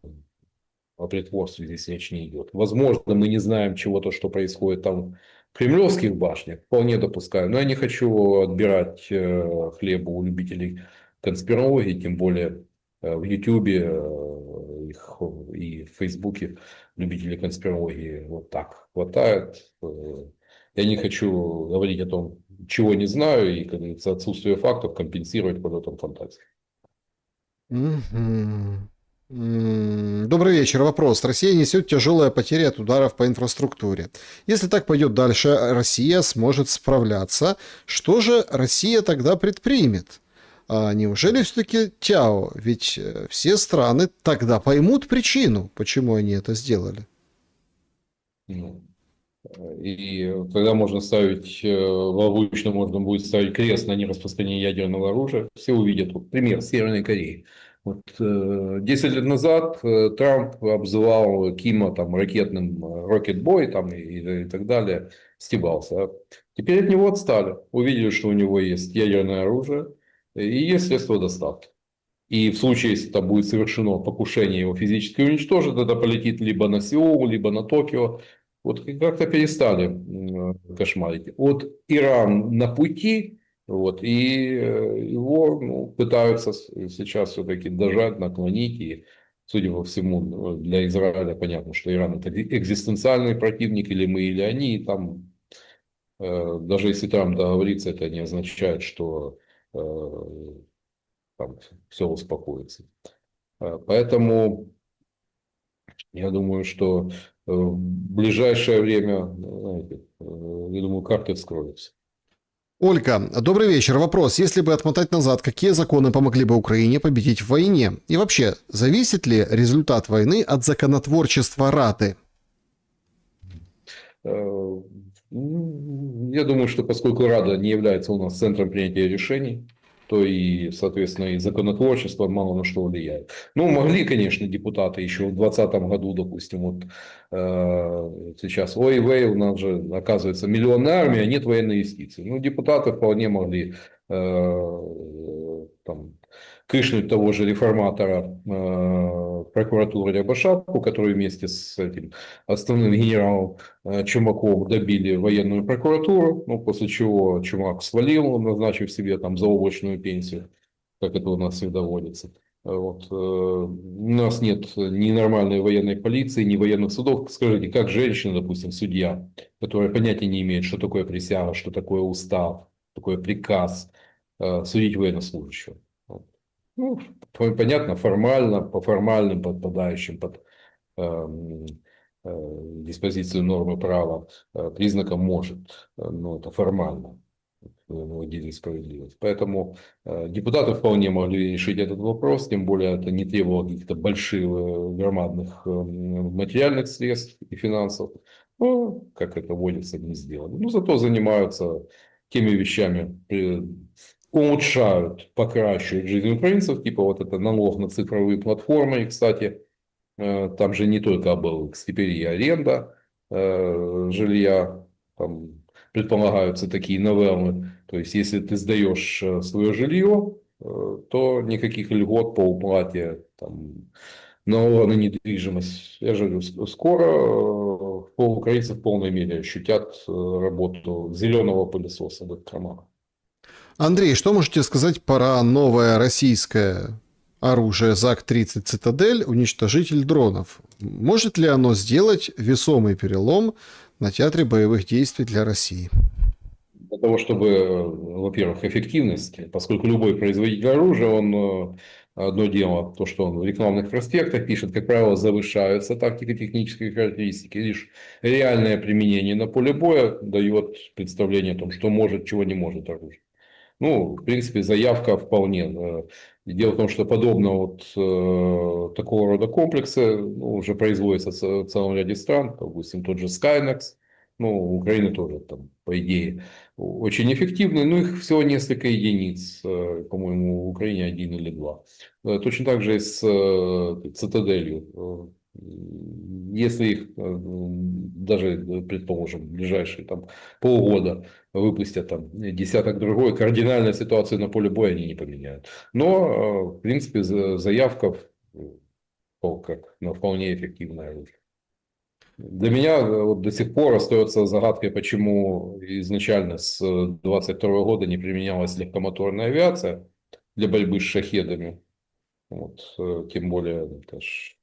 Speaker 2: о притворстве здесь речь не идет. Возможно, мы не знаем чего-то, что происходит там в кремлевских башнях, вполне допускаю. Но я не хочу отбирать хлеба у любителей конспирологии, тем более в Ютубе и в Фейсбуке любителей конспирологии вот так хватает. Я не хочу говорить о том, чего не знаю, и, как говорится, отсутствие фактов компенсировать полетом фантазии.
Speaker 1: Мгм. Добрый вечер. Вопрос. Россия несет тяжелые потери от ударов по инфраструктуре. Если так пойдет дальше, Россия сможет справляться. Что же Россия тогда предпримет? А неужели все-таки ТЯО? Ведь все страны тогда поймут причину, почему они это сделали.
Speaker 2: Ну, и когда можно ставить, логично можно будет ставить крест на нераспространении ядерного оружия, все увидят. Вот пример Северной Кореи. Вот, 10 лет назад Трамп обзывал Кима там, ракетным рокетбой там, и так далее, стебался. Теперь от него отстали. Увидели, что у него есть ядерное оружие и есть средства доставки. И в случае, если это будет совершено покушение его физически уничтожить, это полетит либо на Сеул, либо на Токио. Вот как-то перестали кошмарить. Вот Иран на пути, вот, и его пытаются сейчас все-таки дожать, наклонить. И, судя по всему, для Израиля понятно, что Иран это экзистенциальный противник, или мы, или они. И там Даже если Трамп договорится, это не означает, что там все успокоится. Поэтому я думаю, что в ближайшее время, знаете, я думаю, карты вскроются.
Speaker 1: Ольга, добрый вечер. Вопрос. Если бы отмотать назад, какие законы помогли бы Украине победить в войне? И вообще, зависит ли результат войны от законотворчества Рады?
Speaker 2: Я думаю, что поскольку Рада не является у нас центром принятия решений, то и, соответственно, и законотворчество мало на что влияет. Ну, могли, конечно, депутаты еще в 2020 году, допустим, вот сейчас, ой, у нас же, оказывается, миллионная армия, а нет военной юстиции. Ну, депутаты вполне могли там, кышнуть того же реформатора прокуратуры Рябошапку, который вместе с этим основным генералом Чумаковым добили военную прокуратуру, ну, после чего Чумак свалил, назначив себе там заоблачную пенсию, как это у нас всегда водится. Вот. У нас нет ни нормальной военной полиции, ни военных судов. Скажите, как женщина, допустим, судья, которая понятия не имеет, что такое присяга, что такое устав, такое приказ, судить военнослужащего? Вот. Ну, понятно, формально, по формальным подпадающим под эм, диспозицию нормы права признаком может, но это формально наводили справедливость. Поэтому депутаты вполне могли решить этот вопрос, тем более это не требовало каких-то больших громадных материальных средств и финансов. Но, как это водится, не сделали. Но зато занимаются теми вещами, улучшают, покращивают жизнь украинцев, типа вот это налог на цифровые платформы, и, кстати, там же не только ОБЛ, теперь и аренда жилья, там предполагаются такие новеллы. То есть, если ты сдаешь свое жилье, то никаких льгот по уплате там, налога на недвижимость. Я же говорю, скоро украинцы в полной мере ощутят работу зеленого пылесоса в их карманах.
Speaker 1: Андрей, что можете сказать про новое российское оружие ЗАК-30 «Цитадель», уничтожитель дронов? Может ли оно сделать весомый перелом на театре боевых действий для России?
Speaker 2: Для того, чтобы, во-первых, эффективность, поскольку любой производитель оружия, он одно дело, то, что он в рекламных проспектах пишет, как правило, завышаются тактико-технические характеристики, лишь реальное применение на поле боя дает представление о том, что может, чего не может оружие. Ну, в принципе, заявка вполне. Дело в том, что подобно вот такого рода комплексы ну, уже производятся в целом ряде стран, допустим, тот же Skynex, ну, Украина тоже там, по идее, очень эффективны, но их всего несколько единиц, по-моему, в Украине один или два. Точно так же и с Цитаделью. Если их даже, предположим, в ближайшие там, полгода выпустят там десяток другой, кардинальная ситуация на поле боя они не поменяют. Но, в принципе, заявка как на вполне эффективное оружие. Для меня вот до сих пор остается загадкой, почему изначально с 22 года не применялась легкомоторная авиация для борьбы с шахедами. Вот, тем более, это ж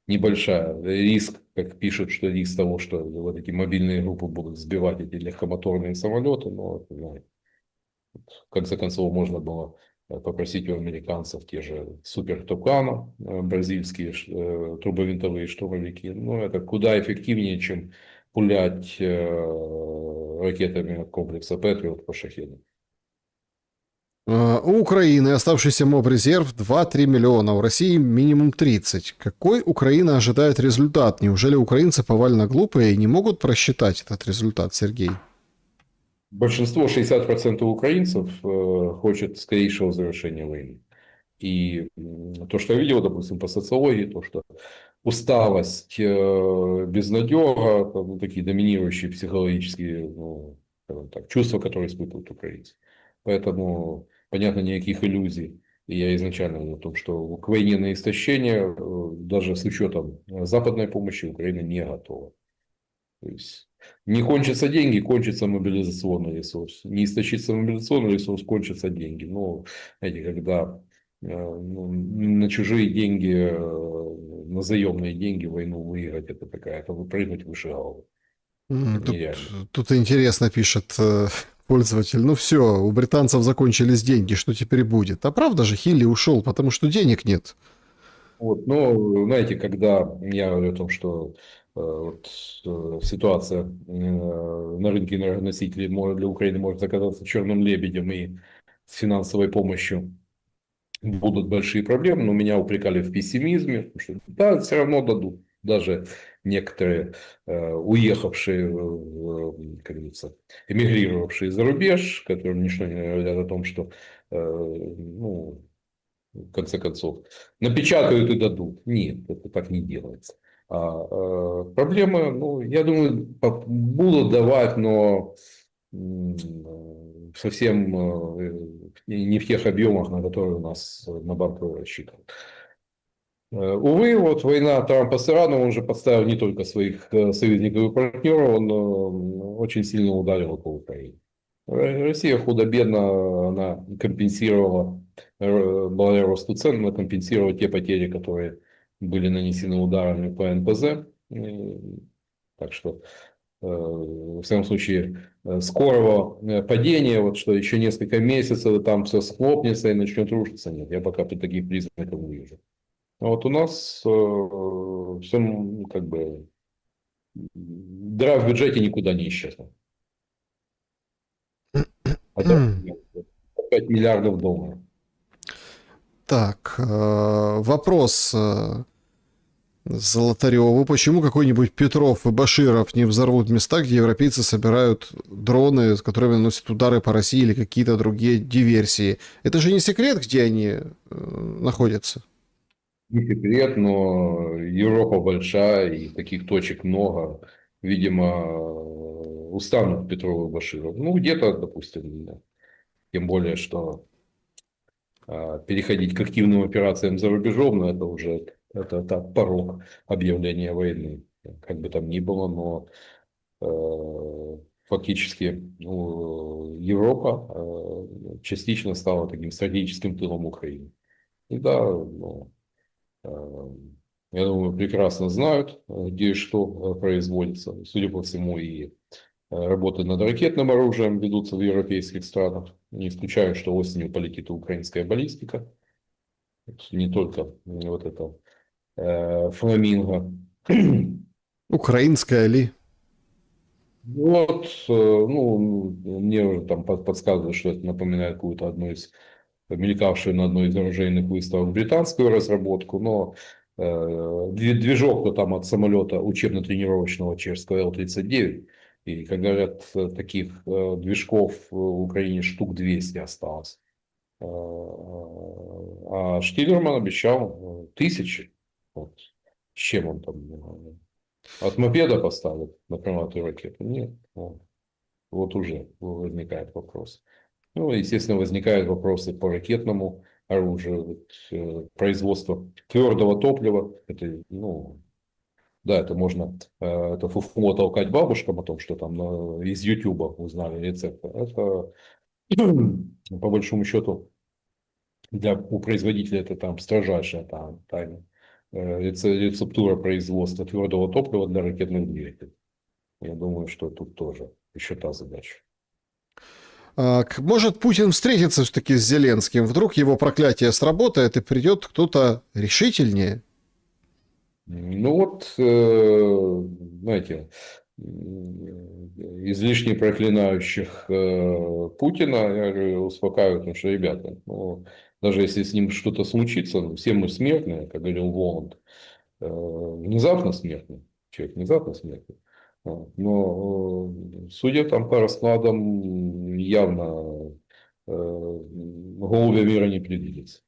Speaker 2: небольшая риск, как пишут, что риск того, что вот эти мобильные группы будут сбивать эти легкомоторные самолеты, но знаете, в конце концов можно было попросить у американцев те же супер Тукана, бразильские трубовинтовые штурмовики. Но это куда эффективнее, чем пулять ракетами комплекса Патриот по шахедам.
Speaker 1: У Украины оставшийся моб-резерв 2-3 миллиона, у России минимум 30. Какой Украина ожидает результат? Неужели украинцы повально глупые и не могут просчитать этот результат, Сергей?
Speaker 2: Большинство, 60% украинцев хочет скорейшего завершения войны. И то, что я видел, допустим, по социологии, то, что усталость, безнадега, там, такие доминирующие психологические ну, скажем так, чувства, которые испытывают украинцы. Поэтому, понятно, никаких иллюзий. И я изначально говорил о том, что к войне на истощение, даже с учетом западной помощи, Украина не готова. То есть не кончатся деньги, кончится мобилизационный ресурс. Не истощится мобилизационный ресурс, кончатся деньги. Но, знаете, когда ну, на чужие деньги, на заемные деньги войну выиграть, это такая, это выпрыгнуть выше головы. Это
Speaker 1: Тут,
Speaker 2: нереально.
Speaker 1: тут интересно пишет пользователь. Ну все, у британцев закончились деньги, что теперь будет? А правда же, Хилли ушел, потому что денег нет.
Speaker 2: Вот, но, знаете, когда я говорю о том, что вот, ситуация на рынке энергоносителей для Украины может оказаться черным лебедем и с финансовой помощью будут большие проблемы, но меня упрекали в пессимизме, потому что да, все равно дадут. Даже некоторые уехавшие, как говорится, эмигрировавшие за рубеж, которым ничто не говорят о том, что ну, в конце концов, напечатают и дадут. Нет, это так не делается. Проблемы, ну, я думаю, будут давать, но совсем не в тех объемах, на которые у нас на банку рассчитывают. Увы, вот война Трампа с Ираном, он же подставил не только своих союзников и партнеров, он очень сильно ударил по Украине. Россия худо-бедно она компенсировала, благодаря росту цен, она компенсировала те потери, которые были нанесены ударами по НПЗ. Так что, в всяком случае, скорого падения, вот что еще несколько месяцев, и там все схлопнется и начнет рушиться, нет, я пока таких признаков не вижу. А вот у нас все как бы дыра в бюджете никуда не исчезла. Хотя 5 миллиардов долларов.
Speaker 1: Так, вопрос Золотареву. Почему какой-нибудь Петров и Баширов не взорвут места, где европейцы собирают дроны, с которыми наносят удары по России или какие-то другие диверсии? Это же не секрет, где они находятся.
Speaker 2: Не секрет, но Европа большая и таких точек много. Видимо, устанут Петров и Баширов. Ну, где-то, допустим, да. Тем более, что переходить к активным операциям за рубежом, но это уже так, порог объявления войны. Как бы там ни было, но фактически ну, Европа частично стала таким стратегическим тылом Украины. И да, ну, я думаю, прекрасно знают, где и что производится. Судя по всему, и работы над ракетным оружием ведутся в европейских странах. Не исключаю, что осенью полетит и украинская баллистика. Не только вот это фламинго.
Speaker 1: Украинская ли?
Speaker 2: Вот, ну, мне уже там подсказывают, что это напоминает какую-то одну из мелькавшую на одной из оружейных выставок британскую разработку, но движок-то там от самолета учебно-тренировочного чешского Л-39, и, как говорят, таких движков в Украине штук 200 осталось. А Штиллерман обещал тысячи. Вот. С чем он там? От мопеда поставил на крылатую ракету? Нет. Вот уже возникает вопрос. Ну, естественно, возникают вопросы по ракетному оружию, вот, производство твердого топлива. Это, ну, да, это можно это фуфло толкать бабушкам о том, что там из Ютуба узнали рецепт. Это, по большому счету, у производителя это там строжайшая там, тайна. Рецептура производства твердого топлива для ракетных двигателей. Я думаю, что тут тоже еще та задача.
Speaker 1: Может Путин встретиться все-таки с Зеленским? Вдруг его проклятие сработает и придет кто-то решительнее?
Speaker 2: Ну вот, знаете, излишне проклинающих Путина, я говорю, успокаиваю, потому что, ребята, ну, даже если с ним что-то случится, ну, все мы смертные, как говорил Воланд, внезапно смертны, человек внезапно смертный. Вот. Но, судя там по раскладам, явно голубя мира не предвидится.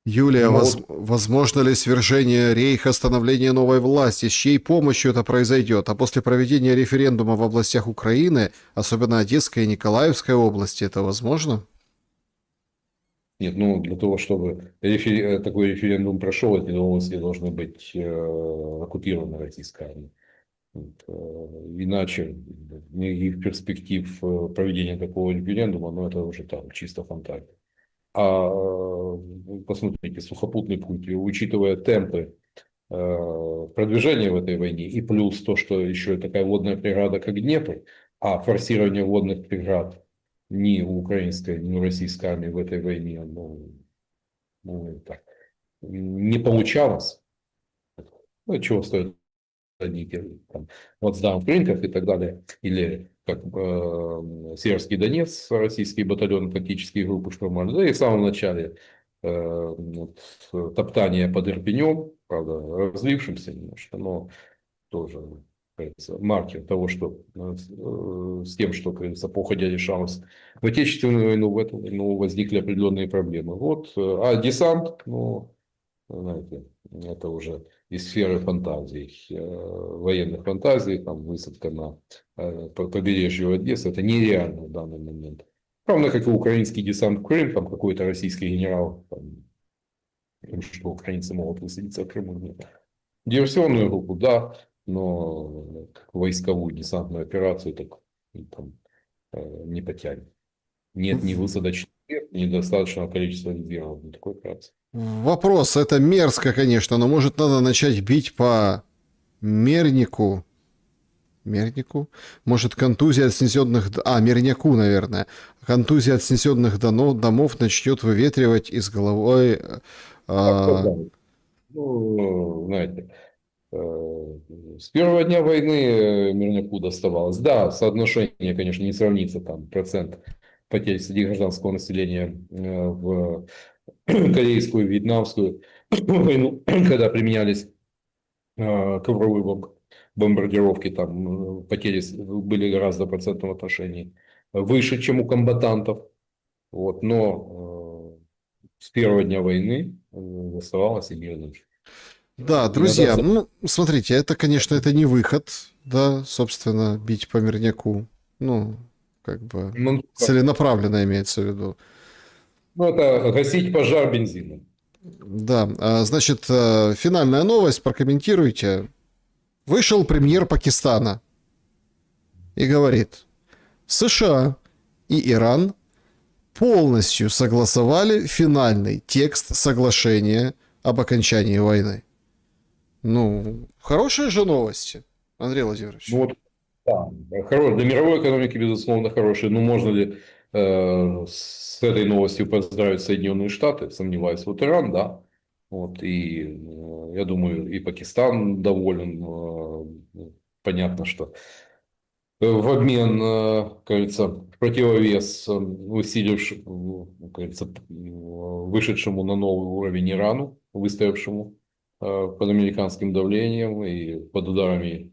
Speaker 1: Юлия,
Speaker 2: Ну вот,
Speaker 1: возможно ли свержение рейха, становление новой власти? С чьей помощью это произойдет? А после проведения референдума в областях Украины, особенно Одесской и Николаевской области, это возможно?
Speaker 2: нет, ну для того, чтобы такой референдум прошел, эти области должны быть оккупированы российской армией. Вот, иначе никаких перспектив проведения такого референдума, ну это уже там чисто фантазия. А посмотрите, сухопутный путь, учитывая темпы продвижение в этой войне, и плюс то, что еще такая водная преграда, как Днепр, а форсирование водных преград ни у украинской, ни у российской армии в этой войне так, не получалось. Ну, чего стоит они там, Плацдарм в Крынках и так далее, или как Северский Донец, российские батальоны, тактические группы штурмовали, да и в самом начале вот, топтание под Ирпенем, правда, разлившимся немножко, но тоже, как говорится, маркер того, что с тем, что, как говорится, походя решалось в Отечественную войну, в эту войну возникли определенные проблемы. Вот, а десант, ну, знаете, это уже из сферы фантазий, военных фантазий, там высадка на побережье Одессы, это нереально в данный момент. Равно как и украинский десант в Крым, там какой-то российский генерал, там, что украинцы могут высадиться в Крыму. Нет. Диверсионную группу, да, но войсковую десантную операцию так, там, не потянет. Нет ни высадочных, ни достаточного количества резервов для такой операции.
Speaker 1: Вопрос, это мерзко, конечно, но может надо начать бить по Мернику. Мернику? Может, контузия от снесенных... Мерняку, наверное. Контузия от снесенных домов начнет выветривать из головой...
Speaker 2: Ну, знаете, с первого дня войны Мирняку доставалось. Да, соотношение, конечно, не сравнится, там, процент потерь среди гражданского населения в корейскую, вьетнамскую войну, когда применялись ковровые бомбардировки, там потери были гораздо в процентном отношении выше, чем у комбатантов. Вот, но с первого дня войны доставалось и мирным.
Speaker 1: Да,
Speaker 2: Иногда
Speaker 1: друзья, ну, смотрите, это, конечно, это не выход, да, собственно, бить по Мирняку. Ну, как бы
Speaker 2: ну,
Speaker 1: целенаправленно имеется в виду.
Speaker 2: это гасить пожар бензином.
Speaker 1: Да, значит, финальная новость, прокомментируйте. Вышел премьер Пакистана и говорит, США и Иран полностью согласовали финальный текст соглашения об окончании войны. Ну, хорошие же новости, Андрей Владимирович.
Speaker 2: Ну, вот, да, для мировой экономики, безусловно, хорошие. Но можно ли с этой новостью поздравить Соединенные Штаты? Сомневаюсь. Вот Иран, да. Вот, и я думаю, и Пакистан доволен. Понятно, что в обмен, как говорится, в противовес усилившему, как говорится, вышедшему на новый уровень Ирану, выстоявшему под американским давлением и под ударами,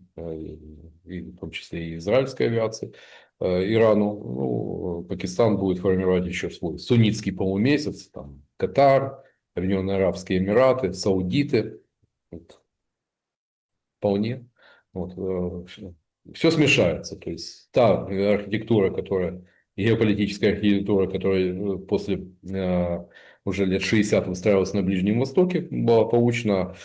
Speaker 2: и в том числе и израильской авиации, Ирану, ну, Пакистан будет формировать еще свой суннитский полумесяц, там, Катар, Объединенные Арабские Эмираты, Саудиты, вот, вполне. Вот, все смешается. То есть та архитектура, которая, геополитическая архитектура, которая после уже лет 60 выстраивалась на Ближнем Востоке, была получена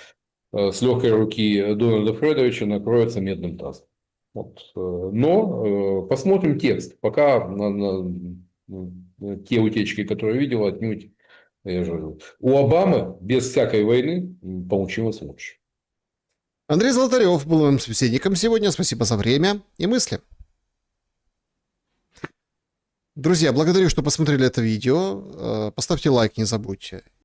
Speaker 2: с легкой руки Дональда Фредовича, накроется медным тазом. Вот. Но посмотрим текст. Пока те утечки, которые видел, отнюдь, я же говорю, у Обамы без всякой войны получилось лучше.
Speaker 1: Андрей Золотарев был моим собеседником сегодня. Спасибо за время и мысли. Друзья, благодарю, что посмотрели это видео. Поставьте лайк, не забудьте.